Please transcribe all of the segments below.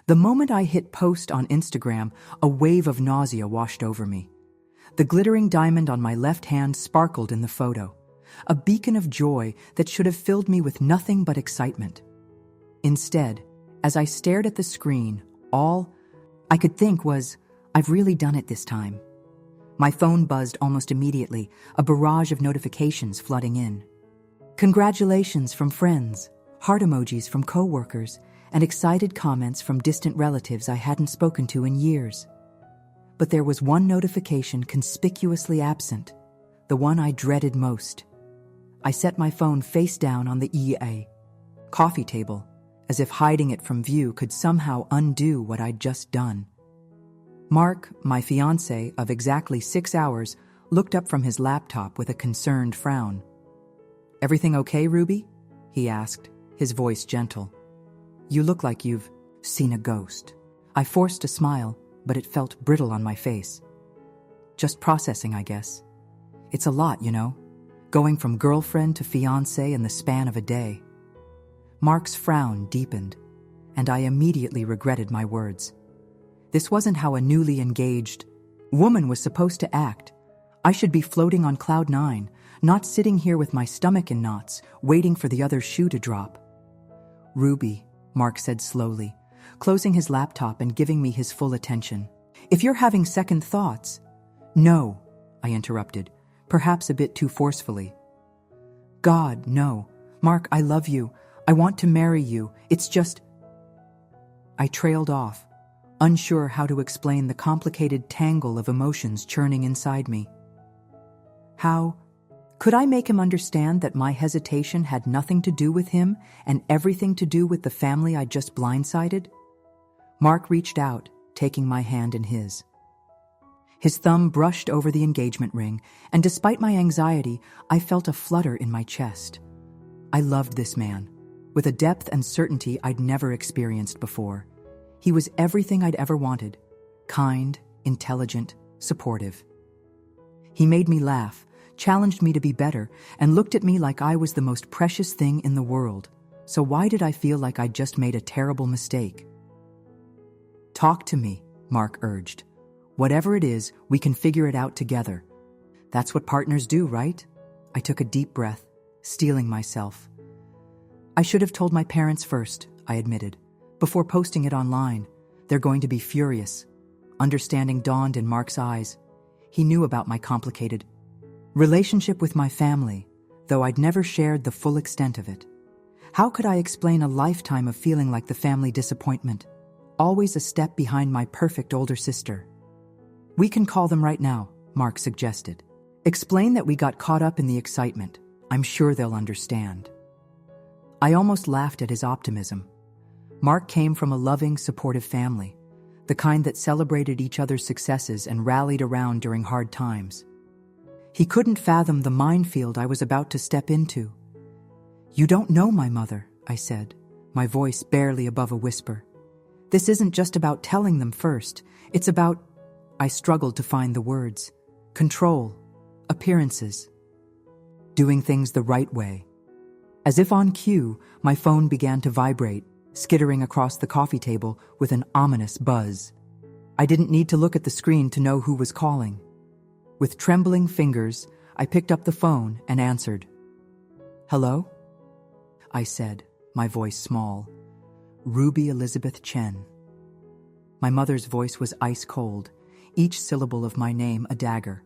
The moment I hit post on Instagram, a wave of nausea washed over me. The glittering diamond on my left hand sparkled in the photo, a beacon of joy that should have filled me with nothing but excitement. Instead, as I stared at the screen, all I could think was, I've really done it this time. My phone buzzed almost immediately, a barrage of notifications flooding in. Congratulations from friends, heart emojis from coworkers, and excited comments from distant relatives I hadn't spoken to in years. But there was one notification conspicuously absent, the one I dreaded most. I set my phone face down on the EA coffee table, as if hiding it from view could somehow undo what I'd just done. Mark, my fiancé of exactly 6 hours, looked up from his laptop with a concerned frown. "Everything okay, Ruby?" he asked, his voice gentle. "You look like you've seen a ghost." I forced a smile, but it felt brittle on my face. "Just processing, I guess. It's a lot, you know, going from girlfriend to fiancé in the span of a day." Mark's frown deepened, and I immediately regretted my words. This wasn't how a newly engaged woman was supposed to act. I should be floating on cloud 9, not sitting here with my stomach in knots, waiting for the other shoe to drop. "Ruby," Mark said slowly, closing his laptop and giving me his full attention. "If you're having second thoughts—" "No," I interrupted, perhaps a bit too forcefully. "God, no. Mark, I love you. I want to marry you. It's just—" I trailed off, unsure how to explain the complicated tangle of emotions churning inside me. How could I make him understand that my hesitation had nothing to do with him and everything to do with the family I'd just blindsided? Mark reached out, taking my hand in his. His thumb brushed over the engagement ring, and despite my anxiety, I felt a flutter in my chest. I loved this man, with a depth and certainty I'd never experienced before. He was everything I'd ever wanted: kind, intelligent, supportive. He made me laugh, challenged me to be better, and looked at me like I was the most precious thing in the world. So why did I feel like I'd just made a terrible mistake? "Talk to me," Mark urged. "Whatever it is, we can figure it out together. That's what partners do, right?" I took a deep breath, steeling myself. "I should have told my parents first," I admitted, "before posting it online. They're going to be furious." Understanding dawned in Mark's eyes. He knew about my complicated relationship with my family, though I'd never shared the full extent of it. How could I explain a lifetime of feeling like the family disappointment, always a step behind my perfect older sister? "We can call them right now," Mark suggested. "Explain that we got caught up in the excitement. I'm sure they'll understand." I almost laughed at his optimism. Mark came from a loving, supportive family, the kind that celebrated each other's successes and rallied around during hard times. He couldn't fathom the minefield I was about to step into. "You don't know my mother," I said, my voice barely above a whisper. "This isn't just about telling them first. It's about—" I struggled to find the words. "Control, appearances, doing things the right way." As if on cue, my phone began to vibrate, skittering across the coffee table with an ominous buzz. I didn't need to look at the screen to know who was calling. With trembling fingers, I picked up the phone and answered. "Hello?" I said, my voice small. "Ruby Elizabeth Chen." My mother's voice was ice cold, each syllable of my name a dagger.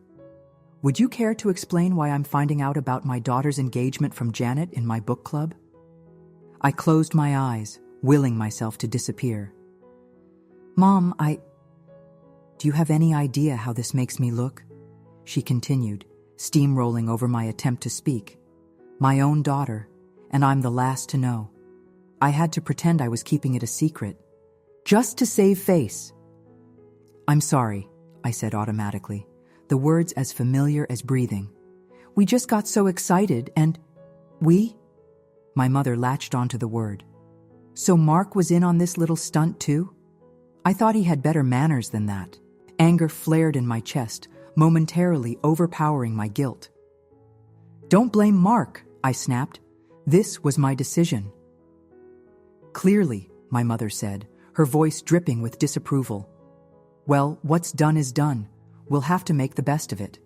"Would you care to explain why I'm finding out about my daughter's engagement from Janet in my book club?" I closed my eyes, willing myself to disappear. "Mom, do you have any idea how this makes me look?" She continued, steamrolling over my attempt to speak. "My own daughter, and I'm the last to know. I had to pretend I was keeping it a secret, just to save face." "I'm sorry," I said automatically, the words as familiar as breathing. "We just got so excited and—" "We?" My mother latched onto the word. "So Mark was in on this little stunt too?" I thought he had better manners than that. Anger flared in my chest, momentarily overpowering my guilt. "Don't blame Mark," I snapped. "This was my decision." "Clearly," my mother said, her voice dripping with disapproval. Well, what's done is done. We'll have to make the best of it.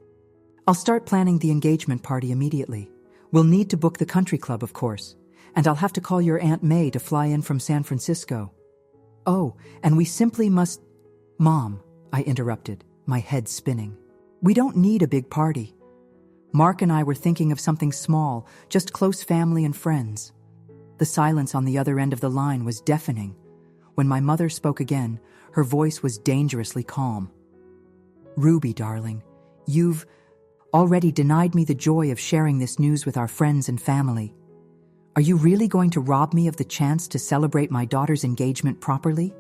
I'll start planning the engagement party immediately. We'll need to book the country club, of course, and I'll have to call your Aunt May to fly in from San Francisco. Oh, and we simply must— Mom, I interrupted, my head spinning. We don't need a big party. Mark and I were thinking of something small, just close family and friends. The silence on the other end of the line was deafening. When my mother spoke again, her voice was dangerously calm. Ruby, darling, you've already denied me the joy of sharing this news with our friends and family. Are you really going to rob me of the chance to celebrate my daughter's engagement properly?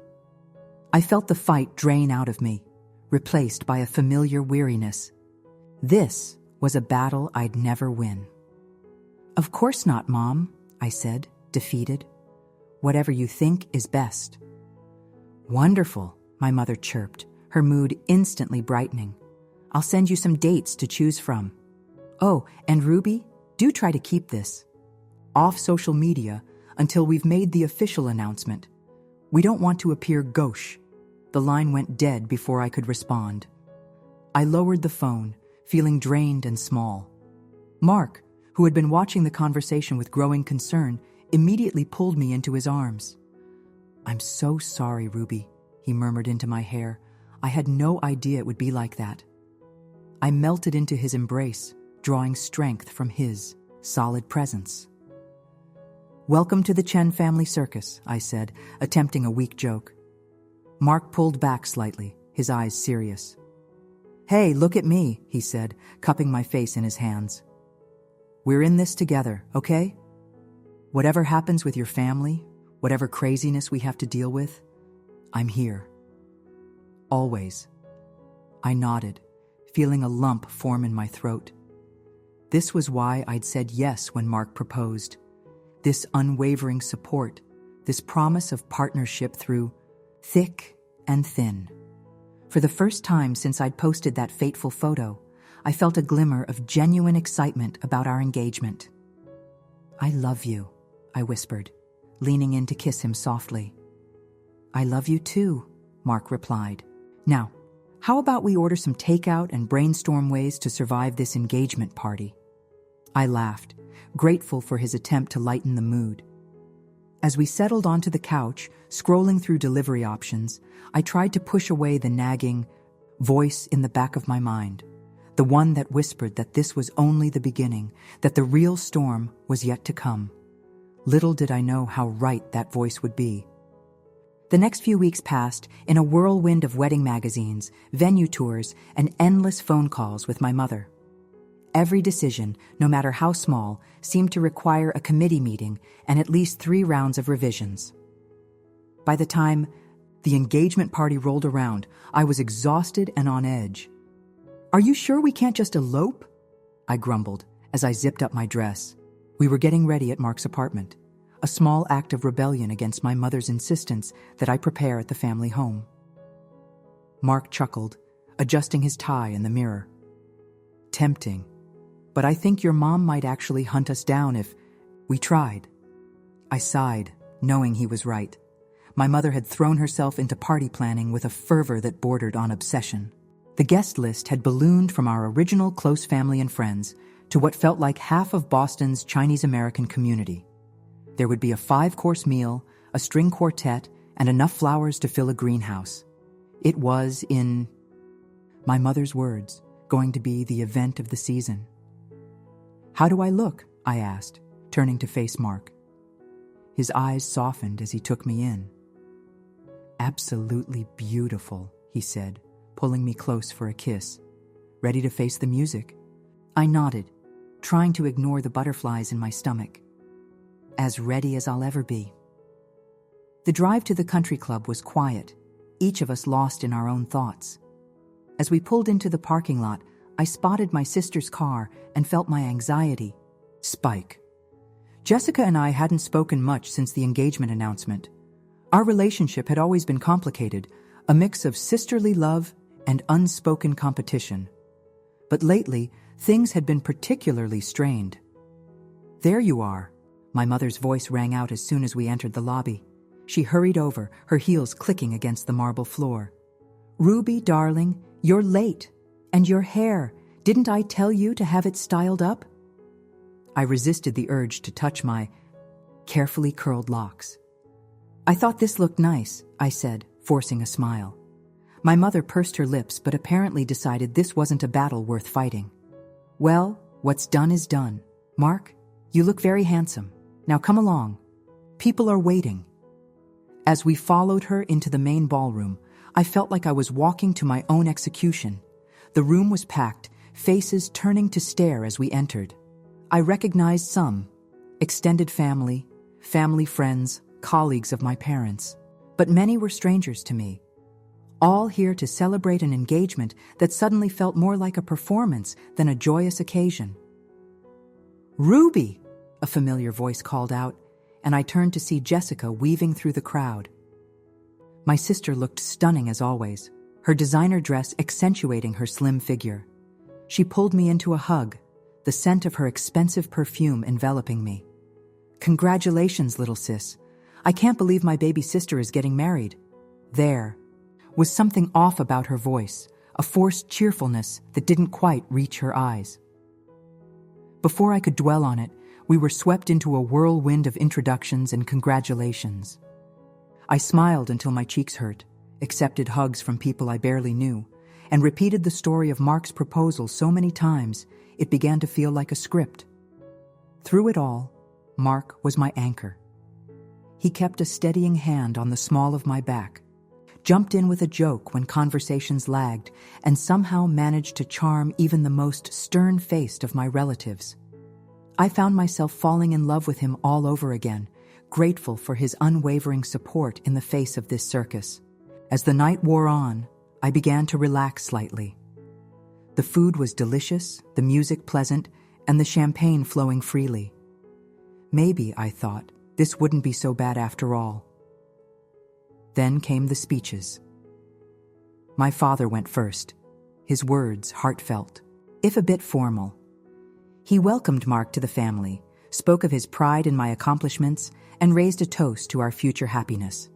I felt the fight drain out of me, replaced by a familiar weariness. This was a battle I'd never win. Of course not, Mom, I said, defeated. Whatever you think is best. Wonderful, my mother chirped, her mood instantly brightening. I'll send you some dates to choose from. Oh, and Ruby, do try to keep this off social media until we've made the official announcement. We don't want to appear gauche. The line went dead before I could respond. I lowered the phone, feeling drained and small. Mark, who had been watching the conversation with growing concern, immediately pulled me into his arms. I'm so sorry, Ruby, he murmured into my hair. I had no idea it would be like that. I melted into his embrace, drawing strength from his solid presence. Welcome to the Chen family circus, I said, attempting a weak joke. Mark pulled back slightly, his eyes serious. Hey, look at me, he said, cupping my face in his hands. We're in this together, okay? Whatever happens with your family, whatever craziness we have to deal with, I'm here. Always. I nodded, feeling a lump form in my throat. This was why I'd said yes when Mark proposed. This unwavering support, this promise of partnership through thick and thin. For the first time since I'd posted that fateful photo, I felt a glimmer of genuine excitement about our engagement. I love you, I whispered, leaning in to kiss him softly. I love you too, Mark replied. Now, how about we order some takeout and brainstorm ways to survive this engagement party? I laughed, grateful for his attempt to lighten the mood. As we settled onto the couch, scrolling through delivery options, I tried to push away the nagging voice in the back of my mind, the one that whispered that this was only the beginning, that the real storm was yet to come. Little did I know how right that voice would be. The next few weeks passed in a whirlwind of wedding magazines, venue tours, and endless phone calls with my mother. Every decision, no matter how small, seemed to require a committee meeting and at least 3 rounds of revisions. By the time the engagement party rolled around, I was exhausted and on edge. Are you sure we can't just elope? I grumbled as I zipped up my dress. We were getting ready at Mark's apartment, a small act of rebellion against my mother's insistence that I prepare at the family home. Mark chuckled, adjusting his tie in the mirror. Tempting. But I think your mom might actually hunt us down if we tried. I sighed, knowing he was right. My mother had thrown herself into party planning with a fervor that bordered on obsession. The guest list had ballooned from our original close family and friends to what felt like half of Boston's Chinese-American community. There would be a 5-course meal, a string quartet, and enough flowers to fill a greenhouse. It was, in my mother's words, going to be the event of the season. How do I look? I asked, turning to face Mark. His eyes softened as he took me in. Absolutely beautiful, he said, pulling me close for a kiss. Ready to face the music? I nodded, trying to ignore the butterflies in my stomach. As ready as I'll ever be. The drive to the country club was quiet, each of us lost in our own thoughts. As we pulled into the parking lot, I spotted my sister's car and felt my anxiety spike. Jessica and I hadn't spoken much since the engagement announcement. Our relationship had always been complicated, a mix of sisterly love and unspoken competition. But lately, things had been particularly strained. There you are, my mother's voice rang out as soon as we entered the lobby. She hurried over, her heels clicking against the marble floor. "Ruby, darling, you're late. And your hair, didn't I tell you to have it styled up?" I resisted the urge to touch my carefully curled locks. "I thought this looked nice," I said, forcing a smile. My mother pursed her lips but apparently decided this wasn't a battle worth fighting. "Well, what's done is done. Mark, you look very handsome. Now come along. People are waiting." As we followed her into the main ballroom, I felt like I was walking to my own execution. The room was packed, faces turning to stare as we entered. I recognized some: extended family, family friends, colleagues of my parents. But many were strangers to me. All here to celebrate an engagement that suddenly felt more like a performance than a joyous occasion. "Ruby!" a familiar voice called out, and I turned to see Jessica weaving through the crowd. My sister looked stunning as always, her designer dress accentuating her slim figure. She pulled me into a hug, the scent of her expensive perfume enveloping me. "Congratulations, little sis. I can't believe my baby sister is getting married." There was something off about her voice, a forced cheerfulness that didn't quite reach her eyes. Before I could dwell on it, we were swept into a whirlwind of introductions and congratulations. I smiled until my cheeks hurt, accepted hugs from people I barely knew, and repeated the story of Mark's proposal so many times it began to feel like a script. Through it all, Mark was my anchor. He kept a steadying hand on the small of my back, jumped in with a joke when conversations lagged, and somehow managed to charm even the most stern-faced of my relatives. I found myself falling in love with him all over again, grateful for his unwavering support in the face of this circus. As the night wore on, I began to relax slightly. The food was delicious, the music pleasant, and the champagne flowing freely. Maybe, I thought, this wouldn't be so bad after all. Then came the speeches. My father went first, his words heartfelt, if a bit formal. He welcomed Mark to the family, spoke of his pride in my accomplishments, and raised a toast to our future happiness.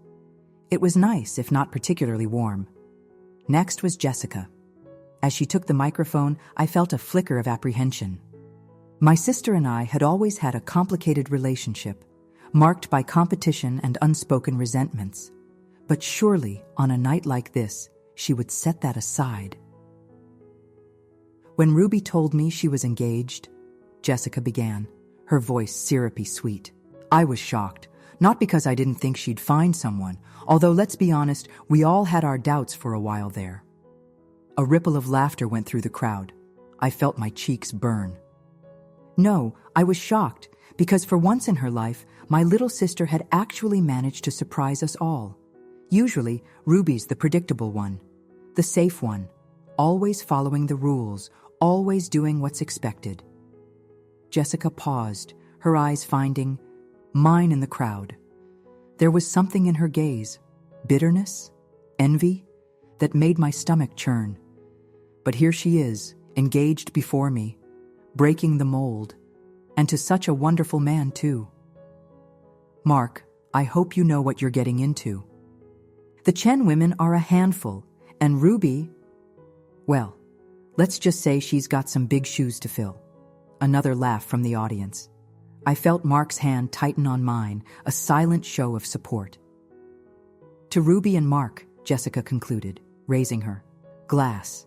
It was nice, if not particularly warm. Next was Jessica. As she took the microphone, I felt a flicker of apprehension. My sister and I had always had a complicated relationship, marked by competition and unspoken resentments. But surely, on a night like this, she would set that aside. When Ruby told me she was engaged, Jessica began, her voice syrupy sweet. I was shocked, not because I didn't think she'd find someone, although let's be honest, we all had our doubts for a while there. A ripple of laughter went through the crowd. I felt my cheeks burn. No, I was shocked, because for once in her life, my little sister had actually managed to surprise us all. Usually, Ruby's the predictable one, the safe one, always following the rules, always doing what's expected. Jessica paused, her eyes finding mine in the crowd. There was something in her gaze, bitterness, envy, that made my stomach churn. But here she is, engaged before me, breaking the mold, and to such a wonderful man, too. Mark, I hope you know what you're getting into. The Chen women are a handful, and Ruby, well, let's just say she's got some big shoes to fill. Another laugh from the audience. I felt Mark's hand tighten on mine, a silent show of support. To Ruby and Mark, Jessica concluded, raising her glass.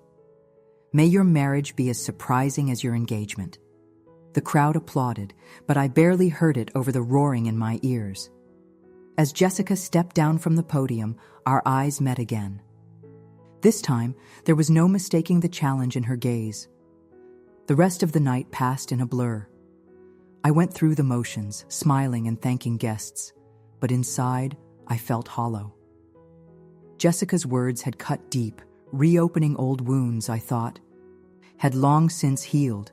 May your marriage be as surprising as your engagement. The crowd applauded, but I barely heard it over the roaring in my ears. As Jessica stepped down from the podium, our eyes met again. This time, there was no mistaking the challenge in her gaze. The rest of the night passed in a blur. I went through the motions, smiling and thanking guests, but inside, I felt hollow. Jessica's words had cut deep, reopening old wounds, I thought, had long since healed.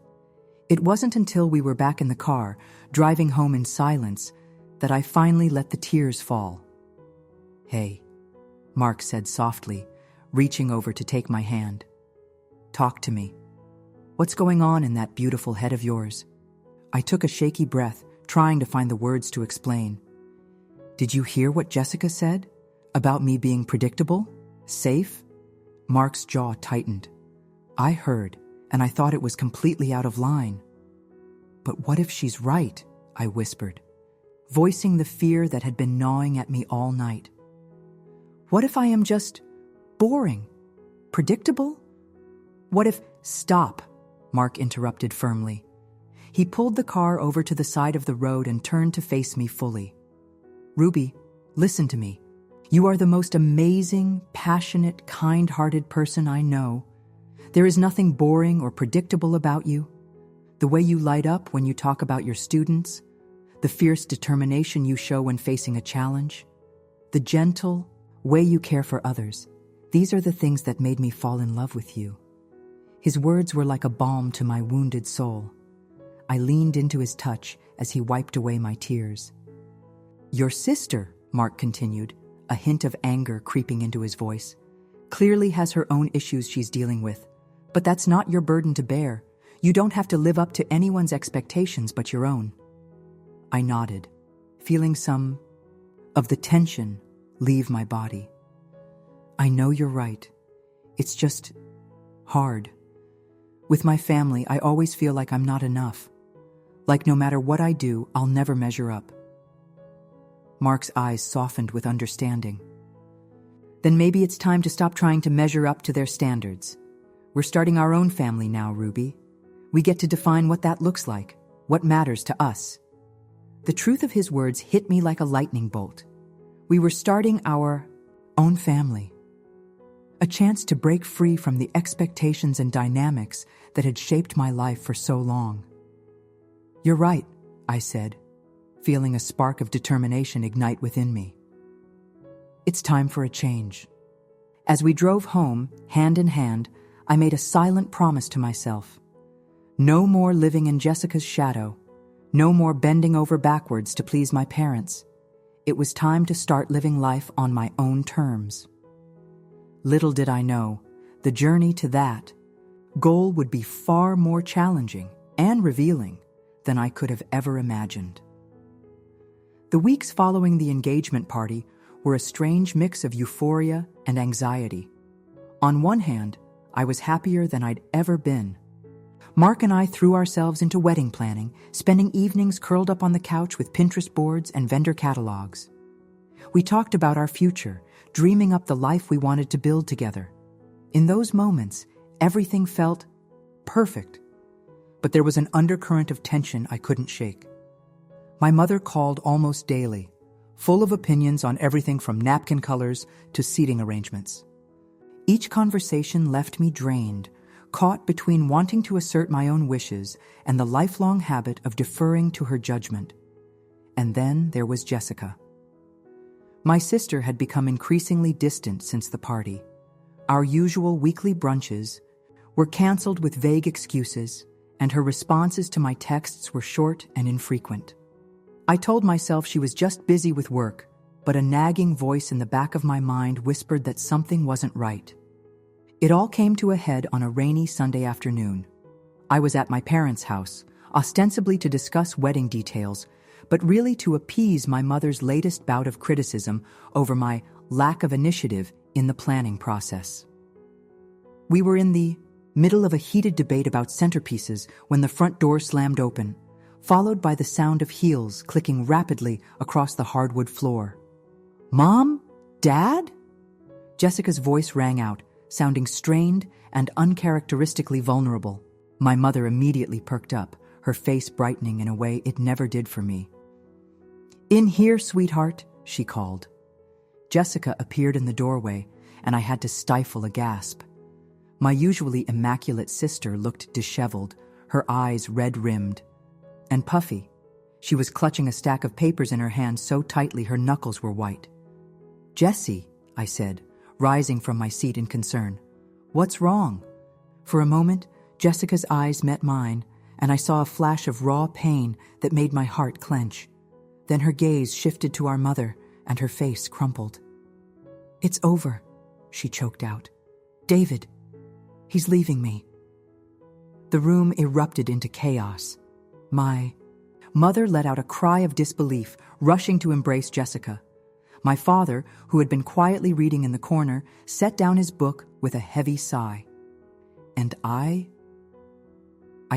It wasn't until we were back in the car, driving home in silence, that I finally let the tears fall. "Hey," Mark said softly, reaching over to take my hand. "Talk to me. What's going on in that beautiful head of yours?" I took a shaky breath, trying to find the words to explain. Did you hear what Jessica said? About me being predictable? Safe? Mark's jaw tightened. I heard, and I thought it was completely out of line. But what if she's right? I whispered, voicing the fear that had been gnawing at me all night. What if I am just boring? Predictable? What if— Stop, Mark interrupted firmly. He pulled the car over to the side of the road and turned to face me fully. Ruby, listen to me. You are the most amazing, passionate, kind-hearted person I know. There is nothing boring or predictable about you. The way you light up when you talk about your students, the fierce determination you show when facing a challenge, the gentle way you care for others, these are the things that made me fall in love with you. His words were like a balm to my wounded soul. I leaned into his touch as he wiped away my tears. Your sister, Mark continued, a hint of anger creeping into his voice, clearly has her own issues she's dealing with. But that's not your burden to bear. You don't have to live up to anyone's expectations but your own. I nodded, feeling some of the tension leave my body. I know you're right. It's just hard. With my family, I always feel like I'm not enough. Like no matter what I do, I'll never measure up. Mark's eyes softened with understanding. Then maybe it's time to stop trying to measure up to their standards. We're starting our own family now, Ruby. We get to define what that looks like, what matters to us. The truth of his words hit me like a lightning bolt. We were starting our own family. A chance to break free from the expectations and dynamics that had shaped my life for so long. You're right, I said, feeling a spark of determination ignite within me. It's time for a change. As we drove home, hand in hand, I made a silent promise to myself. No more living in Jessica's shadow. No more bending over backwards to please my parents. It was time to start living life on my own terms. Little did I know, the journey to that goal would be far more challenging and revealing than I could have ever imagined. The weeks following the engagement party were a strange mix of euphoria and anxiety. On one hand, I was happier than I'd ever been. Mark and I threw ourselves into wedding planning, spending evenings curled up on the couch with Pinterest boards and vendor catalogs. We talked about our future, dreaming up the life we wanted to build together. In those moments, everything felt perfect. But there was an undercurrent of tension I couldn't shake. My mother called almost daily, full of opinions on everything from napkin colors to seating arrangements. Each conversation left me drained, caught between wanting to assert my own wishes and the lifelong habit of deferring to her judgment. And then there was Jessica. My sister had become increasingly distant since the party. Our usual weekly brunches were canceled with vague excuses, and her responses to my texts were short and infrequent. I told myself she was just busy with work, but a nagging voice in the back of my mind whispered that something wasn't right. It all came to a head on a rainy Sunday afternoon. I was at my parents' house, ostensibly to discuss wedding details, but really to appease my mother's latest bout of criticism over my lack of initiative in the planning process. We were in the middle of a heated debate about centerpieces when the front door slammed open, followed by the sound of heels clicking rapidly across the hardwood floor. "Mom? Dad?" Jessica's voice rang out, sounding strained and uncharacteristically vulnerable. My mother immediately perked up, her face brightening in a way it never did for me. "In here, sweetheart," she called. Jessica appeared in the doorway, and I had to stifle a gasp. My usually immaculate sister looked disheveled, her eyes red-rimmed and puffy. She was clutching a stack of papers in her hand so tightly her knuckles were white. "Jessie," I said, rising from my seat in concern. "What's wrong?" For a moment, Jessica's eyes met mine, and I saw a flash of raw pain that made my heart clench. Then her gaze shifted to our mother, and her face crumpled. "It's over," she choked out. "David, he's leaving me." The room erupted into chaos. My mother let out a cry of disbelief, rushing to embrace Jessica. My father, who had been quietly reading in the corner, set down his book with a heavy sigh. And I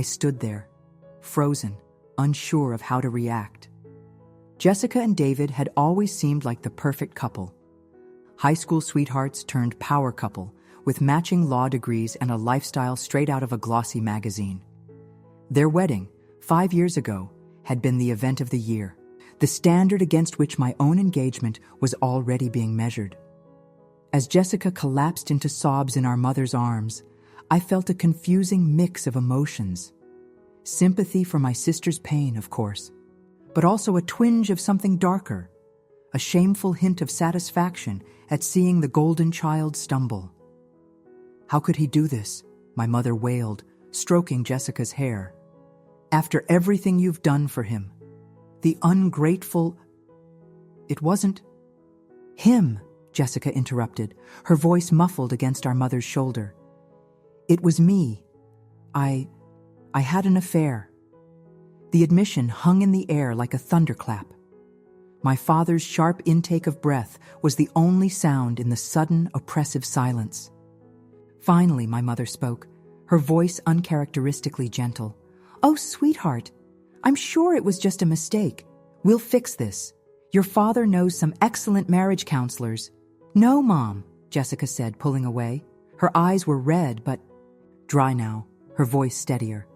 stood there, frozen, unsure of how to react. Jessica and David had always seemed like the perfect couple. High school sweethearts turned power couple, with matching law degrees and a lifestyle straight out of a glossy magazine. Their wedding, 5 years ago, had been the event of the year, the standard against which my own engagement was already being measured. As Jessica collapsed into sobs in our mother's arms, I felt a confusing mix of emotions. Sympathy for my sister's pain, of course, but also a twinge of something darker, a shameful hint of satisfaction at seeing the golden child stumble. "How could he do this?" my mother wailed, stroking Jessica's hair. "After everything you've done for him. The ungrateful—" "It wasn't him," Jessica interrupted, her voice muffled against our mother's shoulder. "It was me. I had an affair." The admission hung in the air like a thunderclap. My father's sharp intake of breath was the only sound in the sudden, oppressive silence. Finally, my mother spoke, her voice uncharacteristically gentle. "Oh, sweetheart, I'm sure it was just a mistake. We'll fix this. Your father knows some excellent marriage counselors." "No, Mom," Jessica said, pulling away. Her eyes were red, but dry now, her voice steadier.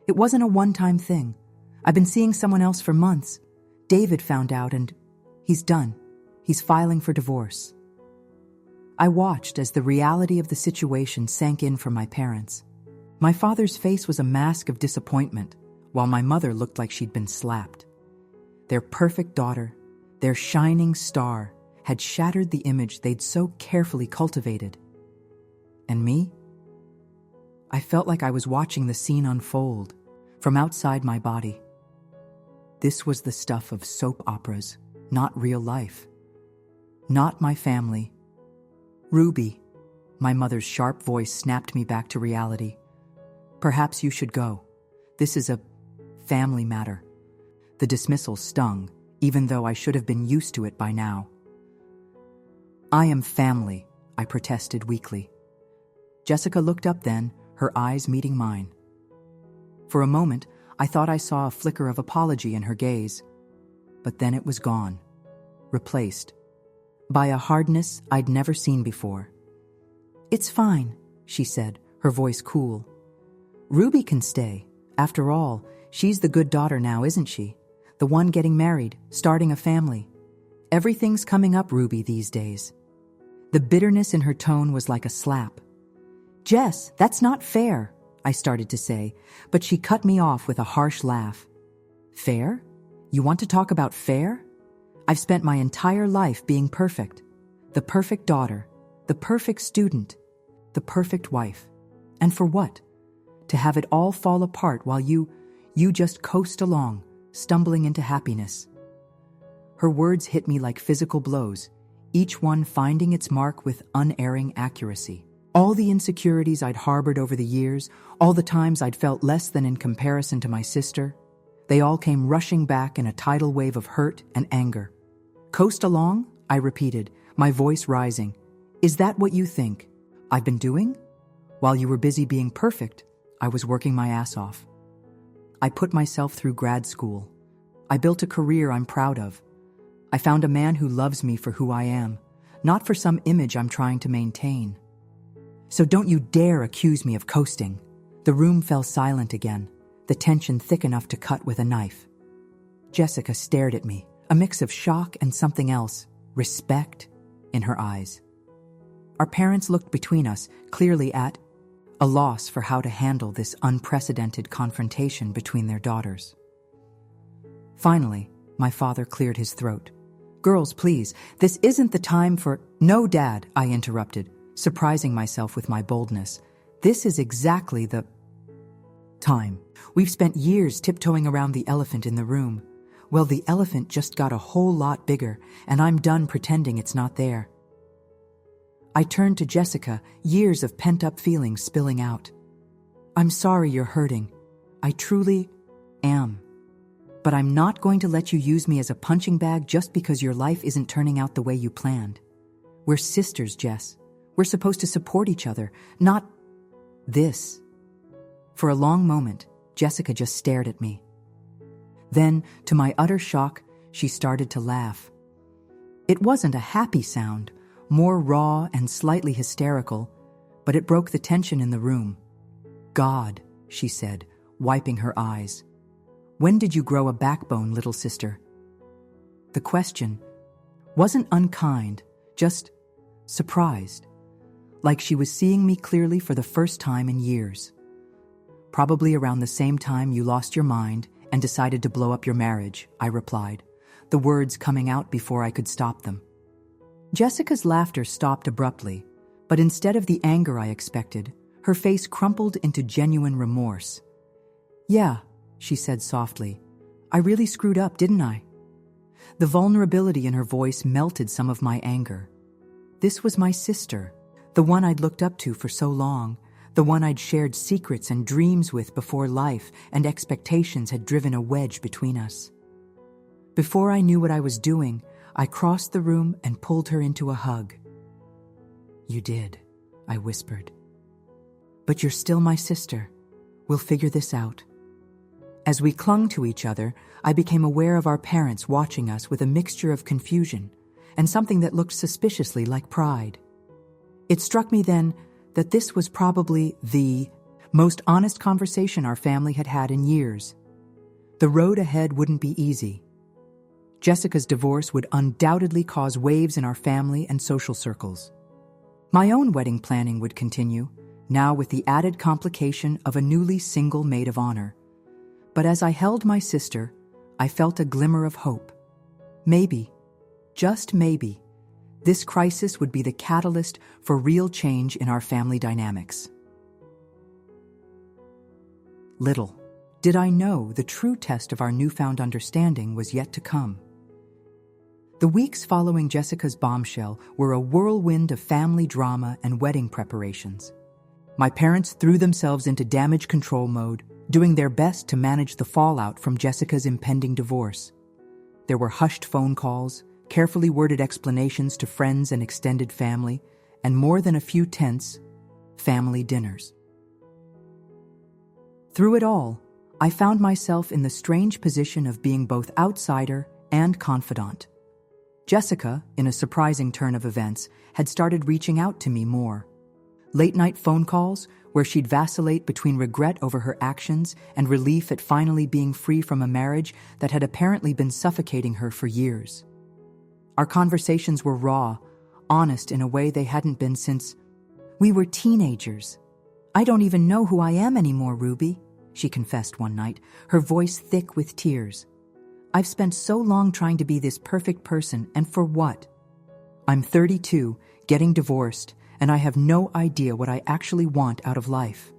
"It wasn't a one-time thing. I've been seeing someone else for months. David found out and he's done. He's filing for divorce." I watched as the reality of the situation sank in for my parents. My father's face was a mask of disappointment, while my mother looked like she'd been slapped. Their perfect daughter, their shining star, had shattered the image they'd so carefully cultivated. And me? I felt like I was watching the scene unfold from outside my body. This was the stuff of soap operas, not real life. Not my family. "Ruby," my mother's sharp voice snapped me back to reality. "Perhaps you should go. This is a family matter." The dismissal stung, even though I should have been used to it by now. "I am family," I protested weakly. Jessica looked up then, her eyes meeting mine. For a moment, I thought I saw a flicker of apology in her gaze, but then it was gone, replaced by a hardness I'd never seen before. "It's fine," she said, her voice cool. "Ruby can stay. After all, she's the good daughter now, isn't she? The one getting married, starting a family. Everything's coming up Ruby these days." The bitterness in her tone was like a slap. "Jess, that's not fair," I started to say, but she cut me off with a harsh laugh. "Fair? You want to talk about fair? I've spent my entire life being perfect. The perfect daughter, the perfect student, the perfect wife. And for what? To have it all fall apart while you just coast along, stumbling into happiness." Her words hit me like physical blows, each one finding its mark with unerring accuracy. All the insecurities I'd harbored over the years, all the times I'd felt less than in comparison to my sister, they all came rushing back in a tidal wave of hurt and anger. "Coast along?" I repeated, my voice rising. "Is that what you think I've been doing? While you were busy being perfect, I was working my ass off. I put myself through grad school. I built a career I'm proud of. I found a man who loves me for who I am, not for some image I'm trying to maintain. So don't you dare accuse me of coasting." The room fell silent again, the tension thick enough to cut with a knife. Jessica stared at me, a mix of shock and something else, respect, in her eyes. Our parents looked between us, clearly at a loss for how to handle this unprecedented confrontation between their daughters. Finally, my father cleared his throat. "Girls, please, this isn't the time for—" "No, Dad," I interrupted, surprising myself with my boldness. "This is exactly the time. We've spent years tiptoeing around the elephant in the room. Well, the elephant just got a whole lot bigger, and I'm done pretending it's not there." I turned to Jessica, years of pent-up feelings spilling out. "I'm sorry you're hurting. I truly am. but I'm not going to let you use me as a punching bag just because your life isn't turning out the way you planned. We're sisters, Jess. We're supposed to support each other, not this. For a long moment, Jessica just stared at me. Then, to my utter shock, she started to laugh. It wasn't a happy sound, more raw and slightly hysterical, but it broke the tension in the room. God, she said, wiping her eyes. When did you grow a backbone, little sister? The question wasn't unkind, just surprised, like she was seeing me clearly for the first time in years. Probably around the same time you lost your mind and decided to blow up your marriage, I replied, the words coming out before I could stop them. Jessica's laughter stopped abruptly, but instead of the anger I expected, her face crumpled into genuine remorse. Yeah, she said softly, I really screwed up, didn't I? The vulnerability in her voice melted some of my anger. This was my sister, the one I'd looked up to for so long, the one I'd shared secrets and dreams with before life and expectations had driven a wedge between us. Before I knew what I was doing, I crossed the room and pulled her into a hug. You did, I whispered. But you're still my sister. We'll figure this out. As we clung to each other, I became aware of our parents watching us with a mixture of confusion and something that looked suspiciously like pride. It struck me then that this was probably the most honest conversation our family had had in years. The road ahead wouldn't be easy. Jessica's divorce would undoubtedly cause waves in our family and social circles. My own wedding planning would continue, now with the added complication of a newly single maid of honor. But as I held my sister, I felt a glimmer of hope. Maybe, just maybe, this crisis would be the catalyst for real change in our family dynamics. Little did I know the true test of our newfound understanding was yet to come. The weeks following Jessica's bombshell were a whirlwind of family drama and wedding preparations. My parents threw themselves into damage control mode, doing their best to manage the fallout from Jessica's impending divorce. There were hushed phone calls, carefully worded explanations to friends and extended family, and more than a few tense family dinners. Through it all, I found myself in the strange position of being both outsider and confidant. Jessica, in a surprising turn of events, had started reaching out to me more. Late-night phone calls, where she'd vacillate between regret over her actions and relief at finally being free from a marriage that had apparently been suffocating her for years. Our conversations were raw, honest in a way they hadn't been since we were teenagers. I don't even know who I am anymore, Ruby, she confessed one night, her voice thick with tears. I've spent so long trying to be this perfect person, and for what? I'm 32, getting divorced, and I have no idea what I actually want out of life.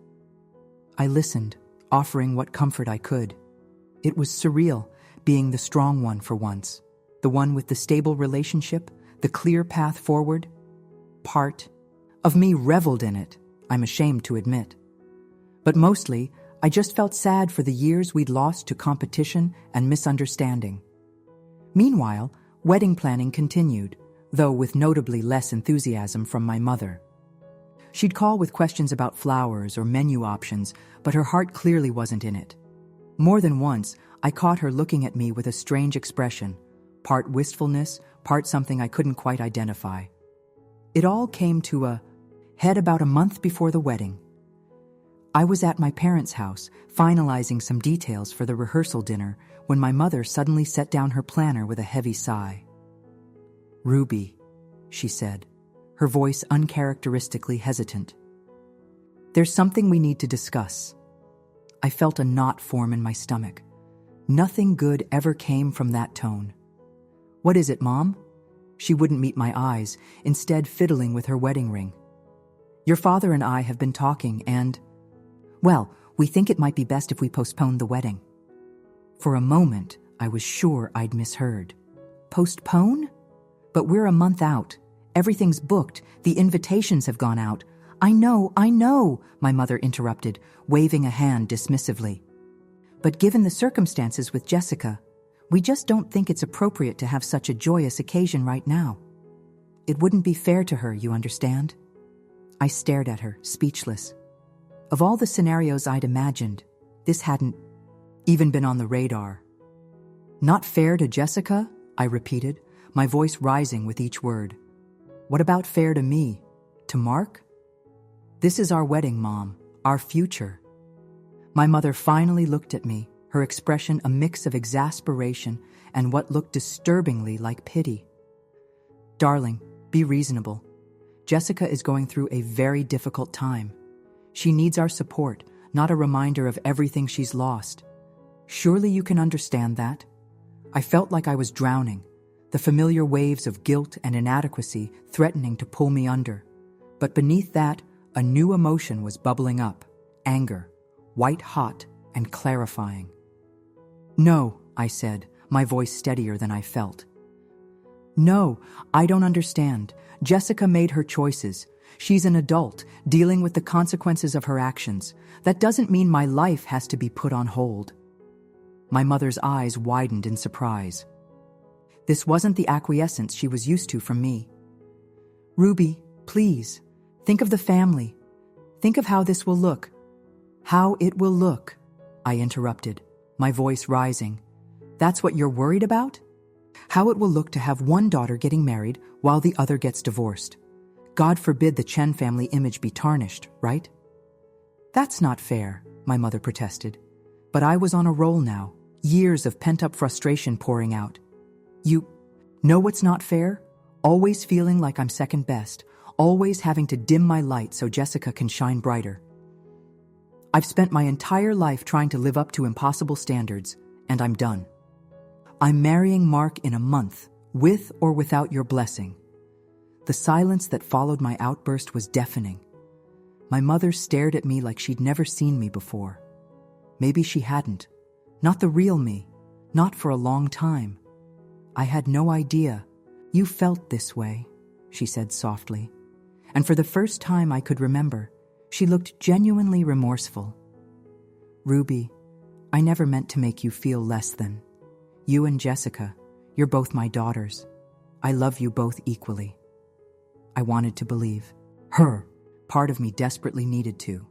I listened, offering what comfort I could. It was surreal, being the strong one for once, the one with the stable relationship, the clear path forward. Part of me reveled in it, I'm ashamed to admit. But mostly, I just felt sad for the years we'd lost to competition and misunderstanding. Meanwhile, wedding planning continued, though with notably less enthusiasm from my mother. She'd call with questions about flowers or menu options, but her heart clearly wasn't in it. More than once, I caught her looking at me with a strange expression, part wistfulness, part something I couldn't quite identify. It all came to a head about a month before the wedding. I was at my parents' house, finalizing some details for the rehearsal dinner, when my mother suddenly set down her planner with a heavy sigh. Ruby, she said, her voice uncharacteristically hesitant. There's something we need to discuss. I felt a knot form in my stomach. Nothing good ever came from that tone. What is it, Mom? She wouldn't meet my eyes, instead fiddling with her wedding ring. Your father and I have been talking and... well, we think it might be best if we postpone the wedding. For a moment, I was sure I'd misheard. Postpone? But we're a month out. Everything's booked. The invitations have gone out. I know, my mother interrupted, waving a hand dismissively. But given the circumstances with Jessica, we just don't think it's appropriate to have such a joyous occasion right now. It wouldn't be fair to her, you understand? I stared at her, speechless. Of all the scenarios I'd imagined, this hadn't even been on the radar. Not fair to Jessica? I repeated, my voice rising with each word. What about fair to me? To Mark? This is our wedding, Mom, our future. My mother finally looked at me, her expression a mix of exasperation and what looked disturbingly like pity. Darling, be reasonable. Jessica is going through a very difficult time. She needs our support, not a reminder of everything she's lost. Surely you can understand that? I felt like I was drowning, the familiar waves of guilt and inadequacy threatening to pull me under. But beneath that, a new emotion was bubbling up, anger, white-hot and clarifying. No, I said, my voice steadier than I felt. No, I don't understand. Jessica made her choices. She's an adult, dealing with the consequences of her actions. That doesn't mean my life has to be put on hold. My mother's eyes widened in surprise. This wasn't the acquiescence she was used to from me. Ruby, please, think of the family. Think of how this will look. How it will look, I interrupted, my voice rising. That's what you're worried about? How it will look to have one daughter getting married while the other gets divorced. God forbid the Chen family image be tarnished, right? That's not fair, my mother protested. But I was on a roll now, years of pent-up frustration pouring out. You know what's not fair? Always feeling like I'm second best, always having to dim my light so Jessica can shine brighter. I've spent my entire life trying to live up to impossible standards, and I'm done. I'm marrying Mark in a month, with or without your blessing. The silence that followed my outburst was deafening. My mother stared at me like she'd never seen me before. Maybe she hadn't. Not the real me. Not for a long time. I had no idea. You felt this way, she said softly. And for the first time I could remember, she looked genuinely remorseful. Ruby, I never meant to make you feel less than. You and Jessica, you're both my daughters. I love you both equally. I wanted to believe. Her. Part of me desperately needed to.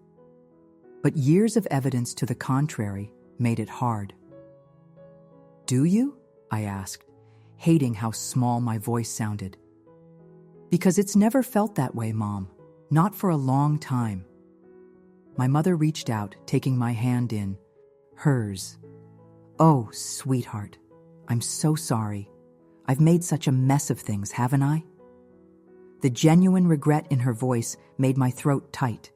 But years of evidence to the contrary made it hard. Do you? I asked, hating how small my voice sounded. Because it's never felt that way, Mom. Not for a long time. My mother reached out, taking my hand in hers. Oh, sweetheart, I'm so sorry. I've made such a mess of things, haven't I? The genuine regret in her voice made my throat tight.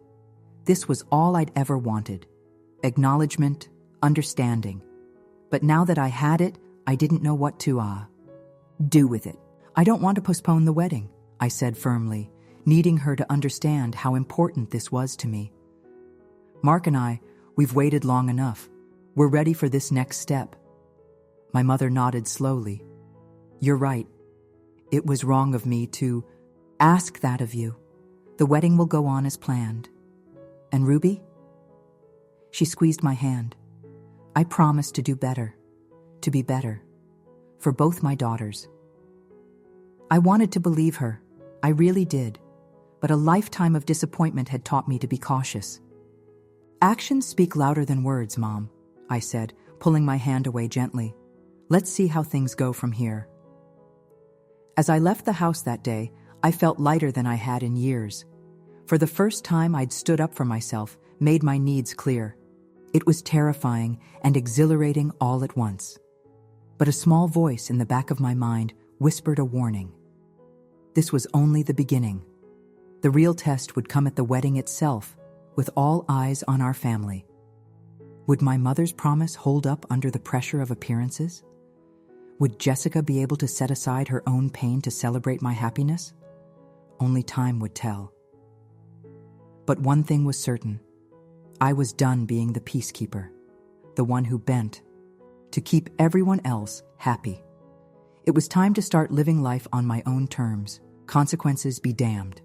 This was all I'd ever wanted. Acknowledgement, understanding. But now that I had it, I didn't know what to do with it. I don't want to postpone the wedding, I said firmly, needing her to understand how important this was to me. Mark and we've waited long enough. We're ready for this next step. My mother nodded slowly. You're right. It was wrong of me to ask that of you. The wedding will go on as planned. And Ruby? She squeezed my hand. I promise to do better, to be better, for both my daughters. I wanted to believe her. I really did. But a lifetime of disappointment had taught me to be cautious. Actions speak louder than words, Mom, I said, pulling my hand away gently. Let's see how things go from here. As I left the house that day, I felt lighter than I had in years. For the first time, I'd stood up for myself, made my needs clear. It was terrifying and exhilarating all at once. But a small voice in the back of my mind whispered a warning. This was only the beginning. The real test would come at the wedding itself, with all eyes on our family. Would my mother's promise hold up under the pressure of appearances? Would Jessica be able to set aside her own pain to celebrate my happiness? Only time would tell. But one thing was certain. I was done being the peacekeeper, the one who bent, to keep everyone else happy. It was time to start living life on my own terms, consequences be damned.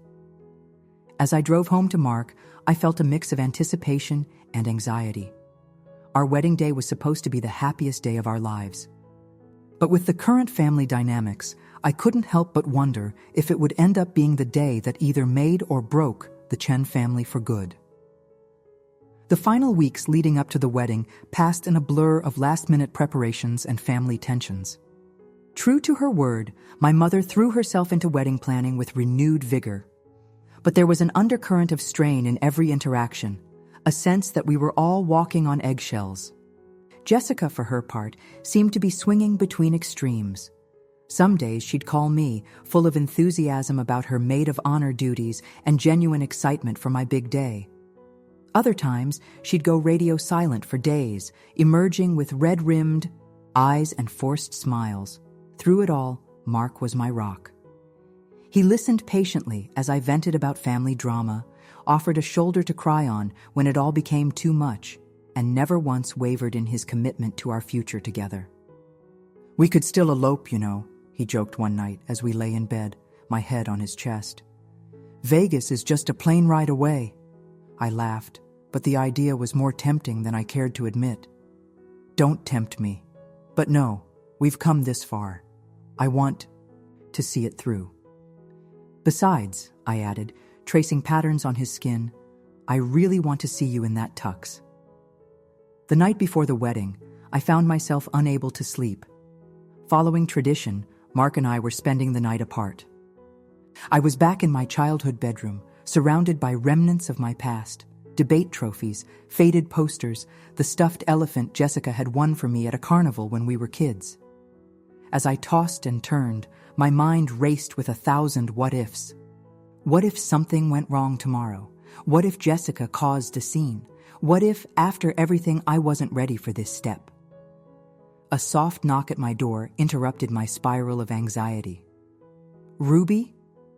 As I drove home to Mark, I felt a mix of anticipation and anxiety. Our wedding day was supposed to be the happiest day of our lives. But with the current family dynamics, I couldn't help but wonder if it would end up being the day that either made or broke the Chen family for good. The final weeks leading up to the wedding passed in a blur of last-minute preparations and family tensions. True to her word, my mother threw herself into wedding planning with renewed vigor. But there was an undercurrent of strain in every interaction, a sense that we were all walking on eggshells. Jessica, for her part, seemed to be swinging between extremes. Some days she'd call me, full of enthusiasm about her maid of honor duties and genuine excitement for my big day. Other times, she'd go radio silent for days, emerging with red-rimmed eyes and forced smiles. Through it all, Mark was my rock. He listened patiently as I vented about family drama, offered a shoulder to cry on when it all became too much, and never once wavered in his commitment to our future together. "We could still elope, you know," he joked one night as we lay in bed, my head on his chest. "Vegas is just a plane ride away." I laughed, but the idea was more tempting than I cared to admit. "Don't tempt me. But no, we've come this far. I want to see it through." "Besides," I added, tracing patterns on his skin, "I really want to see you in that tux." The night before the wedding, I found myself unable to sleep. Following tradition, Mark and I were spending the night apart. I was back in my childhood bedroom, surrounded by remnants of my past, debate trophies, faded posters, the stuffed elephant Jessica had won for me at a carnival when we were kids. As I tossed and turned, my mind raced with 1,000 what-ifs. What if something went wrong tomorrow? What if Jessica caused a scene? What if, after everything, I wasn't ready for this step? A soft knock at my door interrupted my spiral of anxiety. "Ruby?"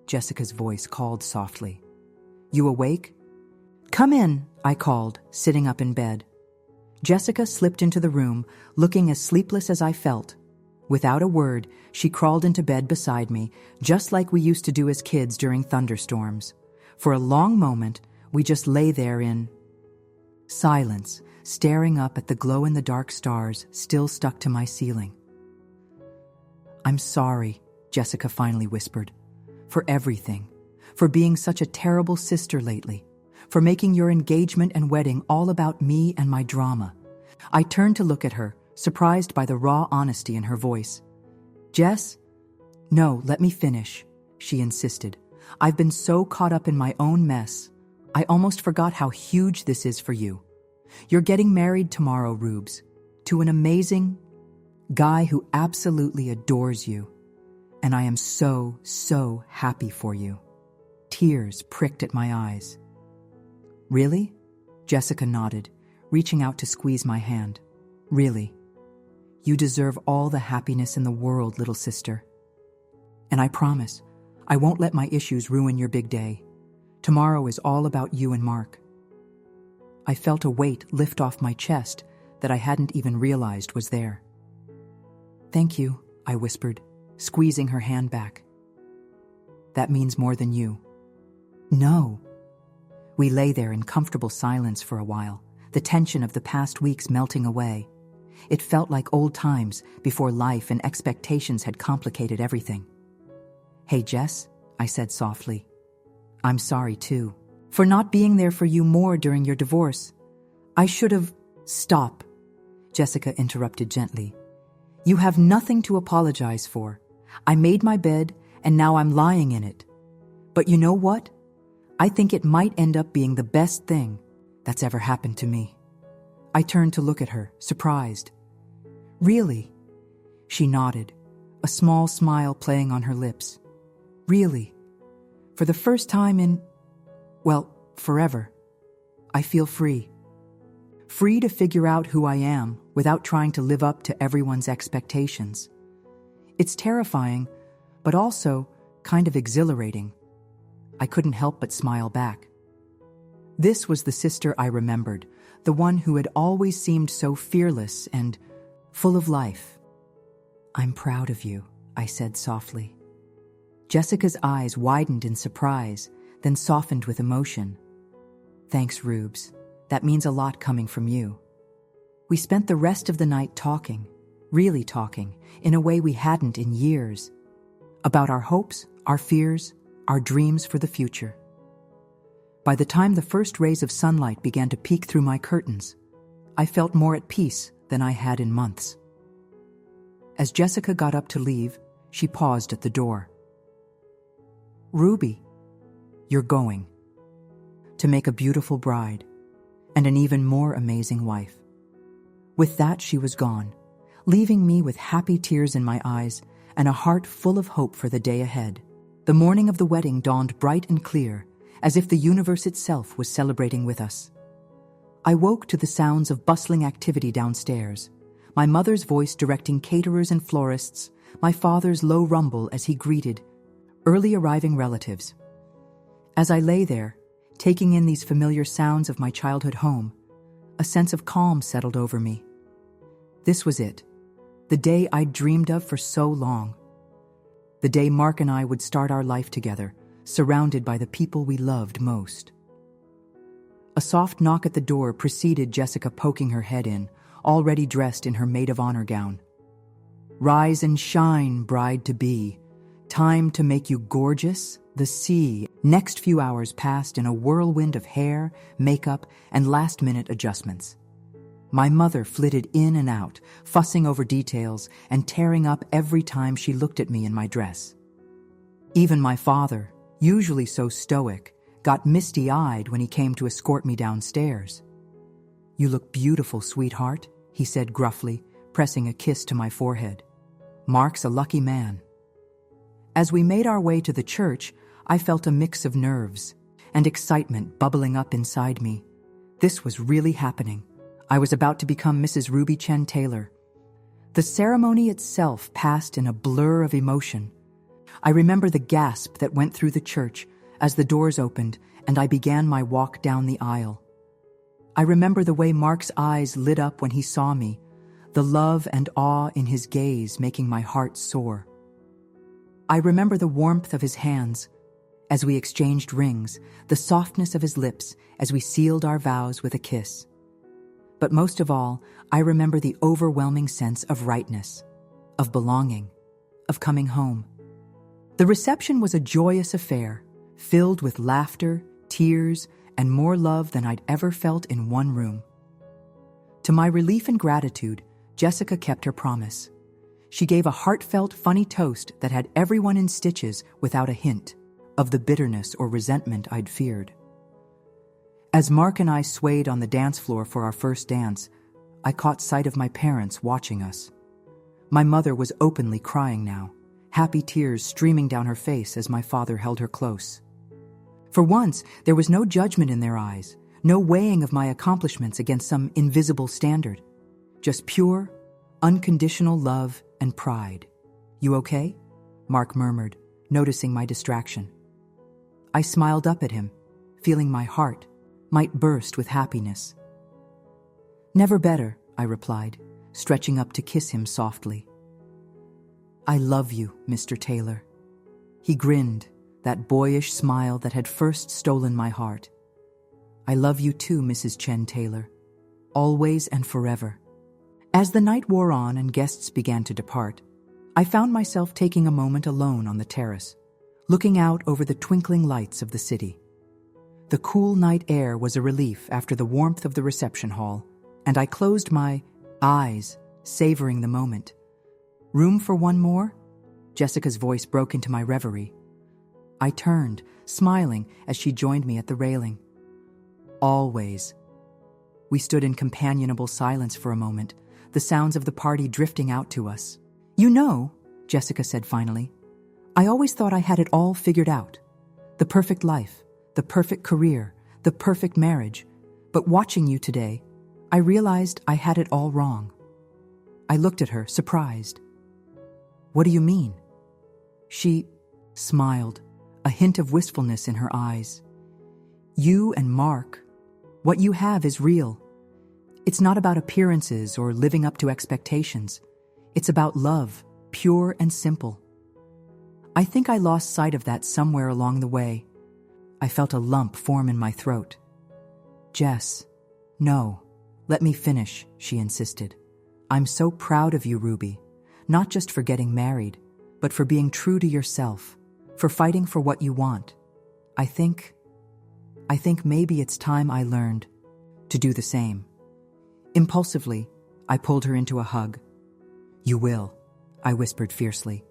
Jessica's voice called softly. "You awake?" "Come in," I called, sitting up in bed. Jessica slipped into the room, looking as sleepless as I felt. Without a word, she crawled into bed beside me, just like we used to do as kids during thunderstorms. For a long moment, we just lay there in silence, staring up at the glow-in-the-dark stars still stuck to my ceiling. "I'm sorry," Jessica finally whispered, "for everything, for being such a terrible sister lately, for making your engagement and wedding all about me and my drama." I turned to look at her, surprised by the raw honesty in her voice. "Jess?" "No, let me finish," she insisted. "I've been so caught up in my own mess, I almost forgot how huge this is for you. You're getting married tomorrow, Rubes, to an amazing guy who absolutely adores you. And I am so, so happy for you." Tears pricked at my eyes. "Really?" Jessica nodded, reaching out to squeeze my hand. "Really. You deserve all the happiness in the world, little sister. And I promise, I won't let my issues ruin your big day. Tomorrow is all about you and Mark." I felt a weight lift off my chest that I hadn't even realized was there. "Thank you," I whispered, squeezing her hand back. "That means more than you." "No." We lay there in comfortable silence for a while, the tension of the past weeks melting away. It felt like old times before life and expectations had complicated everything. "Hey, Jess," I said softly. "I'm sorry, too, for not being there for you more during your divorce. I should have—" "Stop," Jessica interrupted gently. "You have nothing to apologize for. I made my bed, and now I'm lying in it. But you know what? I think it might end up being the best thing that's ever happened to me." I turned to look at her, surprised. "Really?" She nodded, a small smile playing on her lips. "Really? For the first time in, well, forever. I feel free. Free to figure out who I am without trying to live up to everyone's expectations. It's terrifying, but also kind of exhilarating." I couldn't help but smile back. This was the sister I remembered, the one who had always seemed so fearless and full of life. "I'm proud of you," I said softly. Jessica's eyes widened in surprise, then softened with emotion. "Thanks, Rubes. That means a lot coming from you." We spent the rest of the night talking, really talking, in a way we hadn't in years, about our hopes, our fears, our dreams for the future. By the time the first rays of sunlight began to peek through my curtains, I felt more at peace than I had in months. As Jessica got up to leave, she paused at the door. "Ruby, you're going. To make a beautiful bride, and an even more amazing wife." With that, she was gone, leaving me with happy tears in my eyes and a heart full of hope for the day ahead. The morning of the wedding dawned bright and clear, as if the universe itself was celebrating with us. I woke to the sounds of bustling activity downstairs, my mother's voice directing caterers and florists, my father's low rumble as he greeted early arriving relatives. As I lay there, taking in these familiar sounds of my childhood home, a sense of calm settled over me. This was it, the day I'd dreamed of for so long. The day Mark and I would start our life together, surrounded by the people we loved most. A soft knock at the door preceded Jessica poking her head in, already dressed in her maid of honor gown. "Rise and shine, bride-to-be. Time to make you gorgeous, the sea." Next few hours passed in a whirlwind of hair, makeup, and last-minute adjustments. My mother flitted in and out, fussing over details and tearing up every time she looked at me in my dress. Even my father, usually so stoic, got misty-eyed when he came to escort me downstairs. "You look beautiful, sweetheart," he said gruffly, pressing a kiss to my forehead. "Mark's a lucky man." As we made our way to the church, I felt a mix of nerves and excitement bubbling up inside me. This was really happening. I was about to become Mrs. Ruby Chen Taylor. The ceremony itself passed in a blur of emotion. I remember the gasp that went through the church as the doors opened and I began my walk down the aisle. I remember the way Mark's eyes lit up when he saw me, the love and awe in his gaze making my heart soar. I remember the warmth of his hands as we exchanged rings, the softness of his lips as we sealed our vows with a kiss. But most of all, I remember the overwhelming sense of rightness, of belonging, of coming home. The reception was a joyous affair, filled with laughter, tears, and more love than I'd ever felt in one room. To my relief and gratitude, Jessica kept her promise. She gave a heartfelt, funny toast that had everyone in stitches without a hint of the bitterness or resentment I'd feared. As Mark and I swayed on the dance floor for our first dance, I caught sight of my parents watching us. My mother was openly crying now, happy tears streaming down her face as my father held her close. For once, there was no judgment in their eyes, no weighing of my accomplishments against some invisible standard. Just pure, unconditional love and pride. "You okay?" Mark murmured, noticing my distraction. I smiled up at him, feeling my heart might burst with happiness. "Never better," I replied, stretching up to kiss him softly. "I love you, Mr. Taylor." He grinned, that boyish smile that had first stolen my heart. "I love you too, Mrs. Chen Taylor, always and forever." As the night wore on and guests began to depart, I found myself taking a moment alone on the terrace, looking out over the twinkling lights of the city. The cool night air was a relief after the warmth of the reception hall, and I closed my eyes, savoring the moment. "Room for one more?" Jessica's voice broke into my reverie. I turned, smiling as she joined me at the railing. "Always." We stood in companionable silence for a moment, the sounds of the party drifting out to us. "You know," Jessica said finally, "I always thought I had it all figured out. The perfect life, the perfect career, the perfect marriage. But watching you today, I realized I had it all wrong." I looked at her, surprised. "What do you mean?" She smiled, a hint of wistfulness in her eyes. "You and Mark, what you have is real. It's not about appearances or living up to expectations. It's about love, pure and simple." I think I lost sight of that somewhere along the way. I felt a lump form in my throat. "Jess, no, Let me finish, she insisted. I'm so proud of you, Ruby, not just for getting married, but for being true to yourself, for fighting for what you want. I think maybe it's time I learned to do the same. Impulsively, I pulled her into a hug. You will, I whispered fiercely,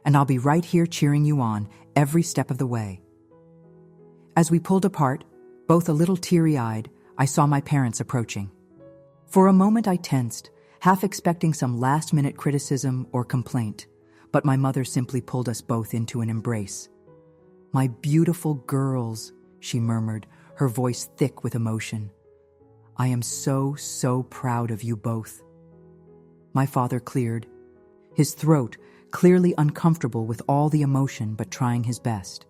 and I'll be right here cheering you on every step of the way. As we pulled apart, both a little teary-eyed, I saw my parents approaching. For a moment I tensed, half expecting some last-minute criticism or complaint, but my mother simply pulled us both into an embrace. My beautiful girls, she murmured, her voice thick with emotion. I am so proud of you both. My father cleared, his throat clearly uncomfortable with all the emotion but trying his best.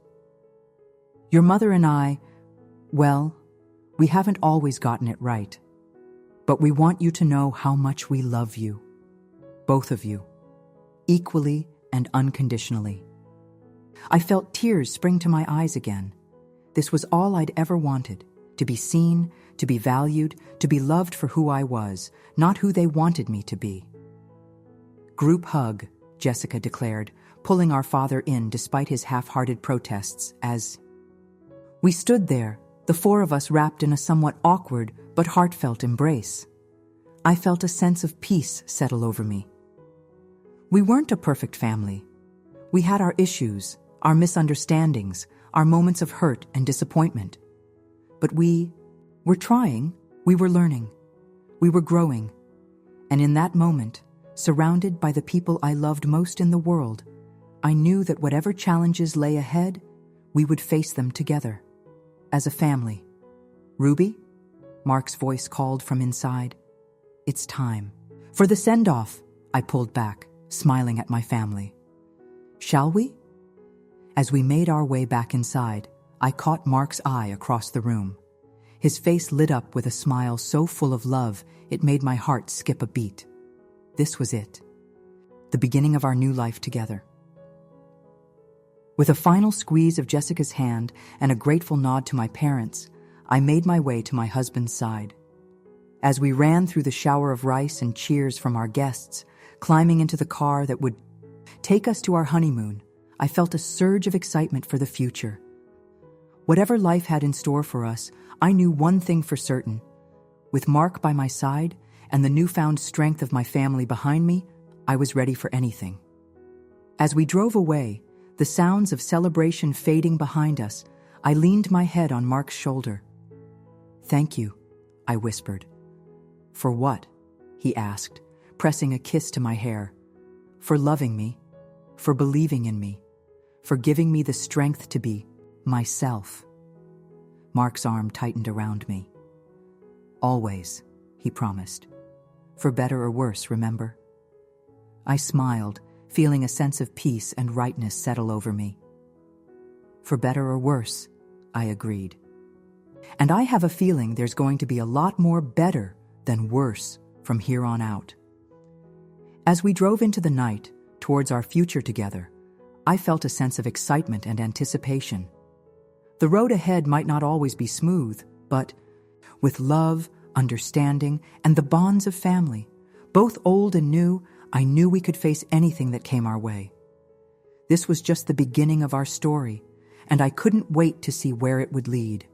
Your mother and I, well, we haven't always gotten it right. But we want you to know how much we love you. Both of you. Equally and unconditionally. I felt tears spring to my eyes again. This was all I'd ever wanted. To be seen, to be valued, to be loved for who I was, not who they wanted me to be. Group hug, Jessica declared, pulling our father in despite his half-hearted protests as we stood there, the four of us wrapped in a somewhat awkward but heartfelt embrace. I felt a sense of peace settle over me. We weren't a perfect family. We had our issues, our misunderstandings, our moments of hurt and disappointment. But we were trying, we were learning, we were growing. And in that moment, surrounded by the people I loved most in the world, I knew that whatever challenges lay ahead, we would face them together, as a family. Ruby? Mark's voice called from inside. It's time. For the send-off, I pulled back, smiling at my family. Shall we? As we made our way back inside, I caught Mark's eye across the room. His face lit up with a smile so full of love, it made my heart skip a beat. This was it. The beginning of our new life together. With a final squeeze of Jessica's hand and a grateful nod to my parents, I made my way to my husband's side. As we ran through the shower of rice and cheers from our guests, climbing into the car that would take us to our honeymoon, I felt a surge of excitement for the future. Whatever life had in store for us, I knew one thing for certain. With Mark by my side and the newfound strength of my family behind me, I was ready for anything. As we drove away, the sounds of celebration fading behind us, I leaned my head on Mark's shoulder. Thank you, I whispered. For what? He asked, pressing a kiss to my hair. For loving me, for believing in me, for giving me the strength to be myself. Mark's arm tightened around me. Always, he promised. For better or worse, remember? I smiled, feeling a sense of peace and rightness settle over me. For better or worse, I agreed. And I have a feeling there's going to be a lot more better than worse from here on out. As we drove into the night, towards our future together, I felt a sense of excitement and anticipation. The road ahead might not always be smooth, but with love, understanding, and the bonds of family, both old and new, I knew we could face anything that came our way. This was just the beginning of our story, and I couldn't wait to see where it would lead.